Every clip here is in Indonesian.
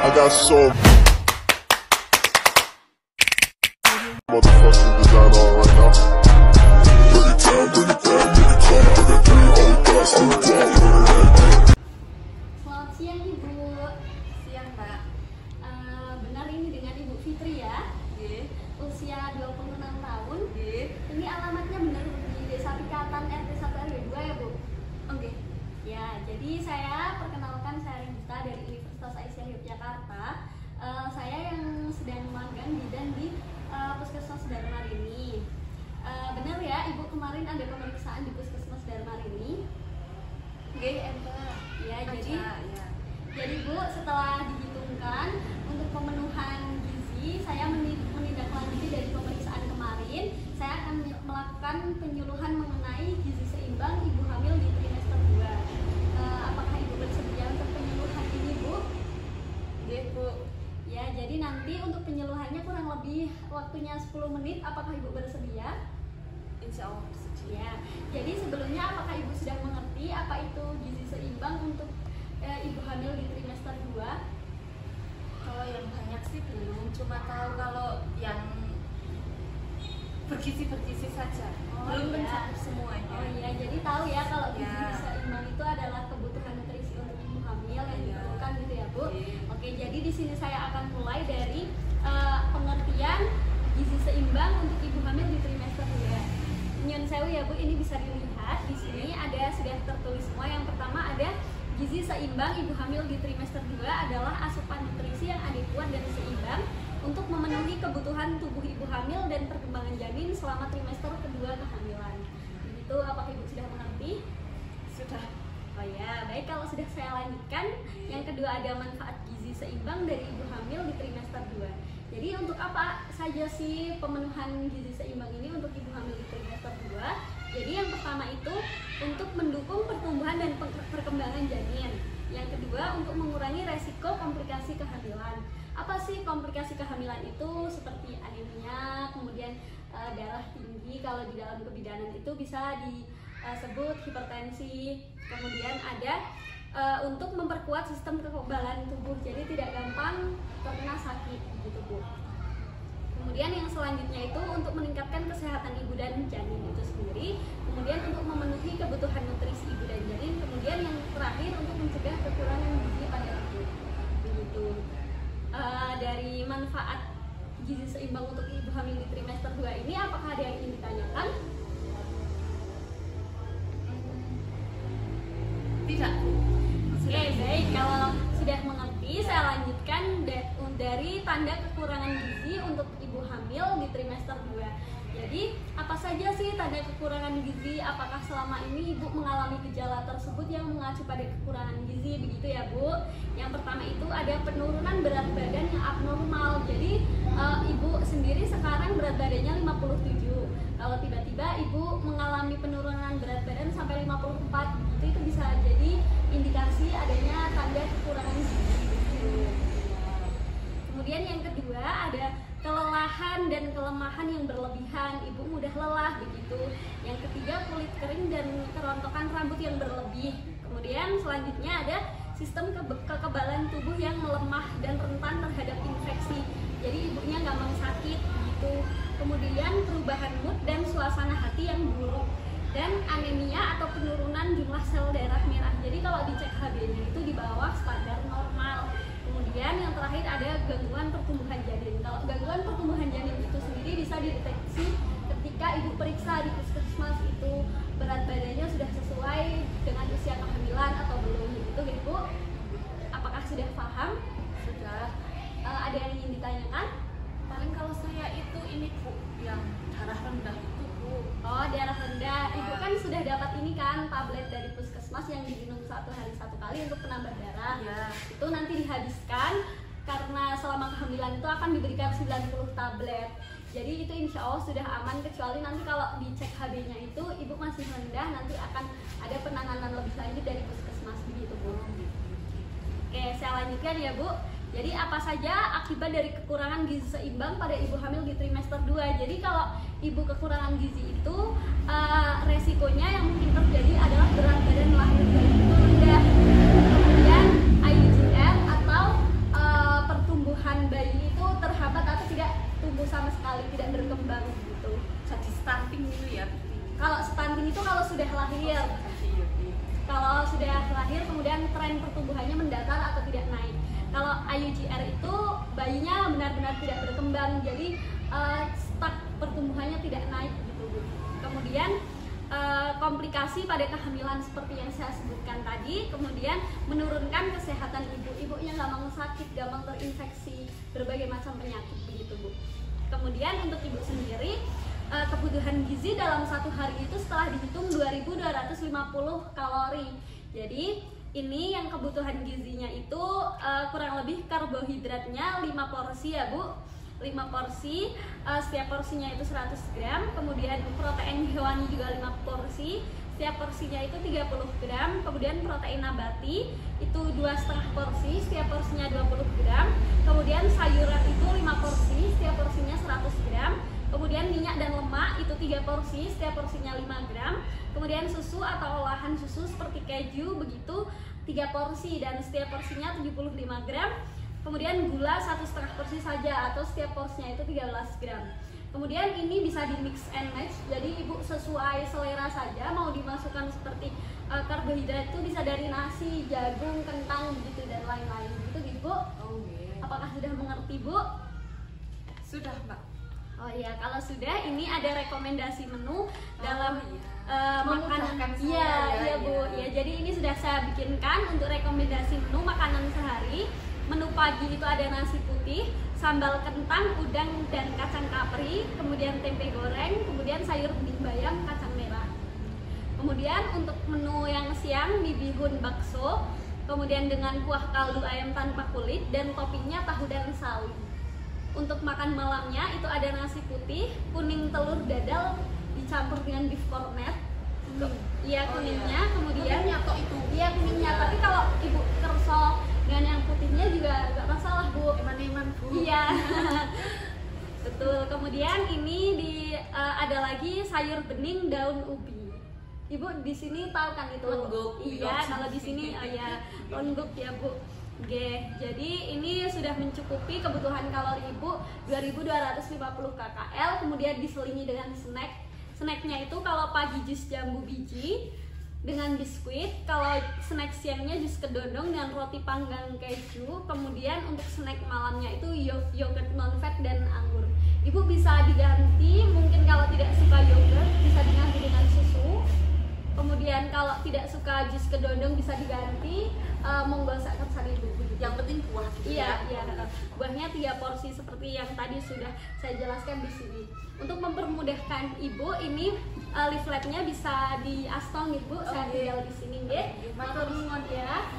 I got so motherfucking design on right now. Bring it down, bring it down, bring it down, bring it down, all gas, all down. Selamat siang Ibu. Siang Mbak. Benar ini dengan Ibu Fitri ya? Nggih. Usia 26 tahun. Nggih. Ini alamatnya benar di Desa Pikatan RT 1 RW 2 ya Bu? Oke. Ya, jadi saya perkenalkan, saya Rinta dari Universitas Aisyah Yogyakarta. Saya yang sedang magang bidan di Puskesmas Darmarini. Benar ya, Ibu kemarin ada pemeriksaan di Puskesmas Darmarini? Nggih, ente. Ya, ya. jadi Bu, setelah dihitungkan untuk pemenuhan gizi, saya menindaklanjuti dari pemeriksaan kemarin. Saya akan melakukan penyuluhan mengenai gizi seimbang ibu hamil di trimester 2. Apakah Ibu bersedia untuk penyuluhan ini, Bu? Nggih, Bu. Ya, jadi nanti untuk penyuluhannya kurang lebih waktunya 10 menit. Apakah Ibu bersedia? Insya Allah bersedia. Ya, jadi sebelumnya apakah Ibu sudah mengerti apa itu gizi seimbang untuk ibu hamil di trimester 2? Kalau yang banyak sih belum, cuma tahu kalau yang bergizi saja. Belum iya. mencakup semuanya. Oh iya, jadi tahu ya kalau gizi Ya. seimbang itu adalah kebutuhan nutrisi untuk ibu hamil yang diperlukan gitu ya Bu. Oke. Oke, jadi di sini saya akan mulai dari pengertian gizi seimbang untuk ibu hamil di trimester 2. Nyun sewu ya Bu, ini bisa dilihat di sini ada sudah tertulis semua. Yang pertama ada gizi seimbang ibu hamil di trimester 2 adalah asupan nutrisi yang adekuat dan seimbang untuk memenuhi kebutuhan tubuh ibu hamil dan perkembangan janin selama trimester kedua kehamilan. Begitu, apakah Ibu sudah mengerti? Sudah. Oh ya, baik, kalau sudah saya lanjutkan. Yang kedua ada manfaat gizi seimbang dari ibu hamil di trimester 2. Jadi untuk apa saja sih pemenuhan gizi seimbang ini untuk ibu hamil di trimester 2? Jadi yang pertama itu untuk mendukung pertumbuhan dan perkembangan janin. Yang kedua untuk mengurangi resiko komplikasi kehamilan. Apa sih komplikasi kehamilan itu? Seperti anemia, kemudian darah tinggi, kalau di dalam kebidanan itu bisa disebut hipertensi. Kemudian ada untuk memperkuat sistem kekebalan tubuh, jadi tidak gampang terkena sakit gitu Bu. Kemudian yang selanjutnya itu untuk meningkatkan kesehatan ibu dan janin itu sendiri. Kemudian untuk memenuhi kebutuhan nutrisi ibu dan janin. Kemudian yang terakhir untuk mencegah kekurangan gizi pada ibu. Begitu. Dari manfaat gizi seimbang untuk ibu hamil di trimester 2 ini, apakah ada yang ingin ditanyakan? Tidak. Oke, baik. Kalau sudah mengerti, saya lanjutkan dari tanda kekurangan gizi untuk ibu hamil di trimester 2. Jadi, apa saja sih tanda kekurangan gizi? Apakah selama ini Ibu mengalami gejala tersebut yang mengacu pada kekurangan gizi? Begitu ya, Bu. Yang pertama itu ada penurunan berat badan yang abnormal. Jadi, Ibu sendiri sekarang berat badannya 57. Kalau tiba-tiba Ibu mengalami penurunan berat badan sampai 54, itu bisa jadi indikasi adanya tanda kekurangan gizi. Kemudian yang kedua ada kelelahan dan kelemahan yang berlebihan, Ibu mudah lelah begitu. Yang ketiga kulit kering dan kerontokan rambut yang berlebih. Kemudian selanjutnya ada sistem kekebalan tubuh yang melemah dan rentan terhadap infeksi. Jadi ibunya gampang sakit gitu. Kemudian perubahan mood dan suasana hati yang buruk. Dan anemia atau penurunan jumlah sel darah merah. Jadi kalau dicek HB-nya itu di bawah standar normal. Kemudian yang terakhir ada gangguan pertumbuhan janin. Kalau gangguan pertumbuhan janin itu sendiri bisa dideteksi ketika Ibu periksa di puskesmas itu berat badannya sudah sesuai dengan usia kehamilan atau belum gitu Bu. Apakah sudah paham? Sudah. Ada yang ingin ditanyakan? Paling kalau saya itu ini Bu, yang darah rendah itu Bu. Oh, darah rendah. Ibu kan sudah dapat ini kan tablet dari puskesmas yang diminum 1 hari 1 kali untuk penambah darah. Iya. Itu nanti dihabiskan karena selama kehamilan itu akan diberikan 90 tablet. Jadi itu insya Allah sudah aman, kecuali nanti kalau dicek HB-nya itu Ibu masih rendah, nanti akan ada penanganan lebih lanjut dari puskesmas begitu Bu. Oke, saya lanjutkan ya Bu. Jadi apa saja akibat dari kekurangan gizi seimbang pada ibu hamil di trimester 2. Jadi kalau ibu kekurangan gizi itu resikonya yang mungkin terjadi adalah berat badan lahir bayi itu rendah, kemudian IUCN atau sudah lahir kemudian tren pertumbuhannya mendatar atau tidak naik. Kalau IUGR itu bayinya benar-benar tidak berkembang, jadi stuck pertumbuhannya tidak naik gitu Bu. Kemudian komplikasi pada kehamilan seperti yang saya sebutkan tadi, kemudian menurunkan kesehatan ibunya gampang sakit, gampang terinfeksi berbagai macam penyakit begitu Bu. Kemudian untuk ibu sendiri kebutuhan gizi dalam satu hari itu setelah dihitung 2250 kalori. Jadi ini yang kebutuhan gizinya itu kurang lebih karbohidratnya 5 porsi ya Bu. 5 porsi, setiap porsinya itu 100 gram, kemudian protein hewani juga 5 porsi, setiap porsinya itu 30 gram, kemudian protein nabati itu 2,5 porsi, setiap porsinya 20 gram, kemudian sayuran itu 5 porsi, setiap porsinya 100 gram, kemudian minyak dan lemak itu 3 porsi, setiap porsinya 5 gram, kemudian susu atau olahan susu seperti keju begitu 3 porsi dan setiap porsinya 75 gram. Kemudian gula 1,5 porsi saja atau setiap porsinya itu 13 gram. Kemudian ini bisa di mix and match, jadi ibu sesuai selera saja mau dimasukkan seperti karbohidrat itu bisa dari nasi, jagung, kentang begitu dan lain-lain begitu Bu. Apakah sudah mengerti Bu? Sudah Mbak. Oh iya, kalau sudah ini ada rekomendasi menu dalam memudahkan makanan. saya, Iya Bu. Ya, jadi ini sudah saya bikinkan untuk rekomendasi menu makanan sehari. Menu pagi itu ada nasi putih, sambal kentang, udang dan kacang kapri, kemudian tempe goreng, kemudian sayur bening bayam, kacang merah. Kemudian untuk menu yang siang mie bihun bakso, kemudian dengan kuah kaldu ayam tanpa kulit dan toppingnya tahu dan sawi. Untuk makan malamnya itu ada nasi putih, kuning telur dadar dicampur dengan beef cornet. Iya kuningnya, kemudian Kuningnya itu. Iya kuningnya, tapi kalau ibu kerso dengan yang putihnya juga nggak masalah Bu. Eman-eman Bu. Iya. Betul. Kemudian ini ada lagi sayur bening daun ubi. Ibu di sini tahu kan itu? Lengguk. Iya, kalau di sini ya lengguk ya Bu. Oke, jadi ini sudah mencukupi kebutuhan kalori ibu 2250 kcal, kemudian diselingi dengan snack. Snacknya itu kalau pagi jus jambu biji dengan biskuit, kalau snack siangnya jus kedondong dengan roti panggang keju, kemudian untuk snack malamnya itu yogurt non-fat dan anggur. Ibu bisa diganti, mungkin kalau tidak suka yogurt bisa diganti dengan susu. Kemudian kalau tidak suka jus kedondong bisa diganti monggo saat ibu. Yang penting buah. Iya. Buahnya 3 porsi seperti yang tadi sudah saya jelaskan di sini. Untuk mempermudahkan ibu, ini leafletnya bisa di astong ibu. Saya tinggal di sini, nggih. Matur nuwun ya.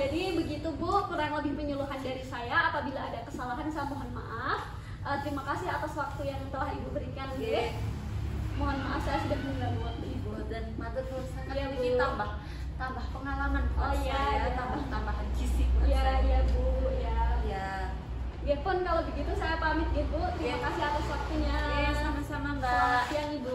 Jadi begitu Bu, kurang lebih penyuluhan dari saya. Apabila ada kesalahan saya mohon maaf. Terima kasih atas waktu yang telah ibu berikan, nggih. Mohon maaf saya sudah mengganggu waktu ibu. Dan matur nuwun sangat Iya, Bu. ini tambah pengalaman buat saya, tambah gizi buat saya. Iya Bu, ya. Ya. Ya pun kalau begitu saya pamit ya Bu. Terima kasih atas waktunya. Sama-sama Mbak. Selamat siang Ibu.